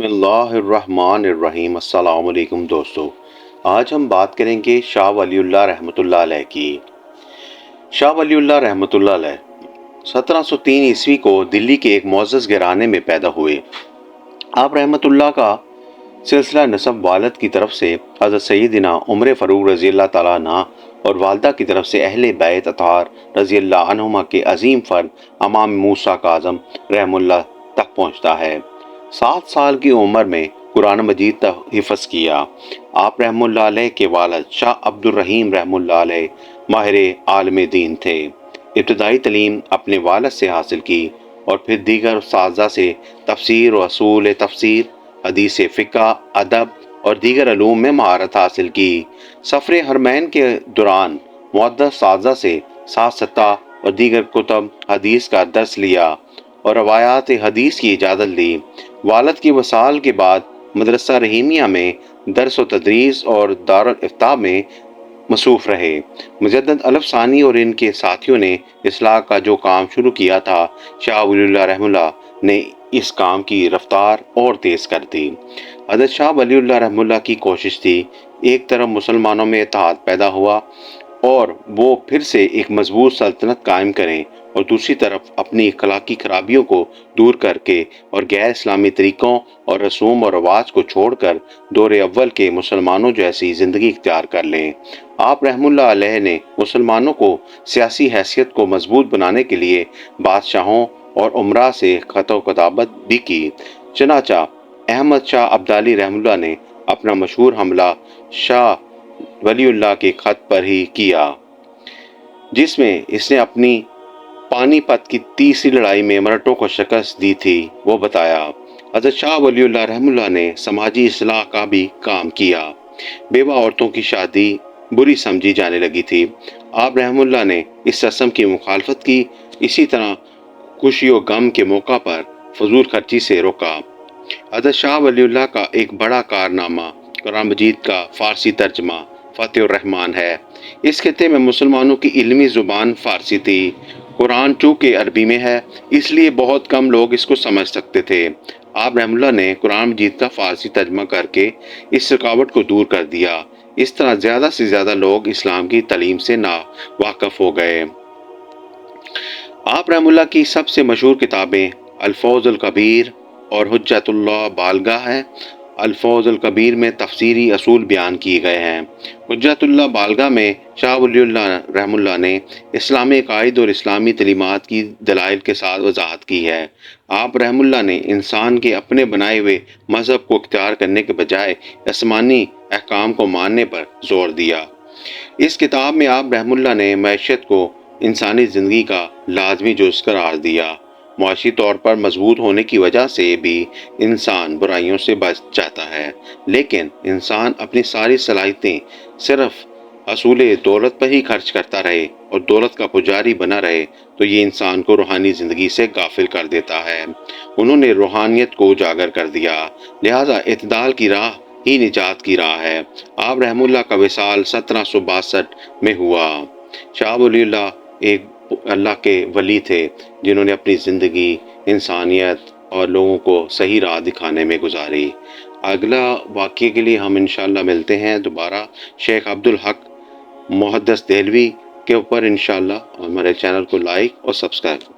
بسم اللہ الرحمن الرحیم۔ السلام علیکم دوستو، آج ہم بات کریں گے شاہ ولی اللہ رحمۃ اللہ علیہ کی۔ شاہ ولی اللہ رحمۃ اللہ علیہ 1703 عیسوی کو دلی کے ایک معزز گھرانے میں پیدا ہوئے۔ آپ رحمۃ اللہ کا سلسلہ نسب والد کی طرف سے حضرت سیدنا عمر فاروق رضی اللہ تعالیٰ عنہ اور والدہ کی طرف سے اہل بیت اطہار رضی اللہ عنہما کے عظیم فرد امام موسیٰ کاظم رحمہ اللہ تک پہنچتا ہے۔ 7 سال کی عمر میں قرآن مجید تک حفظ کیا۔ آپ رحمہ اللہ علیہ کے والد شاہ عبد الرحیم رحمہ اللہ علیہ ماہر عالم دین تھے۔ ابتدائی تعلیم اپنے والد سے حاصل کی اور پھر دیگر اساتذہ سے تفسیر و اصول تفسیر، حدیث فقہ، ادب اور دیگر علوم میں مہارت حاصل کی۔ سفر حرمین کے دوران معدد اساتذہ سے ساتہ اور دیگر کتب حدیث کا درس لیا اور روایات حدیث کی اجازت لی۔ والد کی وصال کے بعد مدرسہ رحیمیہ میں درس و تدریس اور دارالافتاء میں مصروف رہے۔ مجدد الف ثانی اور ان کے ساتھیوں نے اصلاح کا جو کام شروع کیا تھا، شاہ ولی اللہ رحمہ اللہ نے اس کام کی رفتار اور تیز کر دی۔ حضرت شاہ ولی اللہ رحمہ اللہ کی کوشش تھی، ایک طرف مسلمانوں میں اتحاد پیدا ہوا اور وہ پھر سے ایک مضبوط سلطنت قائم کریں، اور دوسری طرف اپنی اخلاقی خرابیوں کو دور کر کے اور غیر اسلامی طریقوں اور رسوم و رواج کو چھوڑ کر دور اول کے مسلمانوں جیسی زندگی اختیار کر لیں۔ آپ رحمہ اللہ علیہ نے مسلمانوں کو سیاسی حیثیت کو مضبوط بنانے کے لیے بادشاہوں اور امراء سے خط و کتابت بھی کی۔ چنانچہ احمد شاہ ابدالی رحمہ اللہ نے اپنا مشہور حملہ شاہ ولی اللہ کے خط پر ہی کیا، جس میں اس نے اپنی پانی پت کی تیسری لڑائی میں مرہٹوں کو شکست دی تھی، وہ بتایا۔ حضرت شاہ ولی اللہ رحمہ اللہ نے سماجی اصلاح کا بھی کام کیا۔ بیوہ عورتوں کی شادی بری سمجھی جانے لگی تھی۔ آپ رحمہ اللہ نے اس رسم کی مخالفت کی، اسی طرح خوشی و غم کے موقع پر فضول خرچی سے روکا۔ حضرت شاہ ولی اللہ کا ایک بڑا کارنامہ قرآن مجید کا فارسی ترجمہ فتح الرحمن ہے۔ اس خطے میں مسلمانوں کی علمی زبان فارسی تھی۔ قرآن چونکہ عربی میں ہے، اس لیے بہت کم لوگ اس کو سمجھ سکتے تھے۔ آپ رحمہ اللہ نے قرآن مجید کا فارسی ترجمہ کر کے اس رکاوٹ کو دور کر دیا۔ اس طرح زیادہ سے زیادہ لوگ اسلام کی تعلیم سے واقف ہو گئے۔ آپ رحمہ اللہ کی سب سے مشہور کتابیں الفوز الکبیر اور حجت اللہ بالغہ ہیں۔ الفوز الکبیر میں تفسیری اصول بیان کیے گئے ہیں۔ حجت اللہ بالغہ میں شاہ ولی اللہ رحمہ اللہ نے اسلامی عقائد اور اسلامی تعلیمات کی دلائل کے ساتھ وضاحت کی ہے۔ آپ رحمہ اللہ نے انسان کے اپنے بنائے ہوئے مذہب کو اختیار کرنے کے بجائے آسمانی احکام کو ماننے پر زور دیا۔ اس کتاب میں آپ رحمہ اللہ نے معیشت کو انسانی زندگی کا لازمی جز قرار دیا۔ معاشی طور پر مضبوط ہونے کی وجہ سے بھی انسان برائیوں سے بچ جاتا ہے، لیکن انسان اپنی ساری صلاحیتیں صرف حصول دولت پر ہی خرچ کرتا رہے اور دولت کا پجاری بنا رہے تو یہ انسان کو روحانی زندگی سے غافل کر دیتا ہے۔ انہوں نے روحانیت کو اجاگر کر دیا، لہذا اعتدال کی راہ ہی نجات کی راہ ہے۔ آپ رحمہ اللہ کا وصال 1762 میں ہوا۔ شاہ ولی اللہ ایک اللہ کے ولی تھے جنہوں نے اپنی زندگی انسانیت اور لوگوں کو صحیح راہ دکھانے میں گزاری۔ اگلا واقعے کے لیے ہم انشاءاللہ ملتے ہیں دوبارہ شیخ عبدالحق محدث دہلوی کے اوپر انشاءاللہ، اور ہمارے چینل کو لائک اور سبسکرائب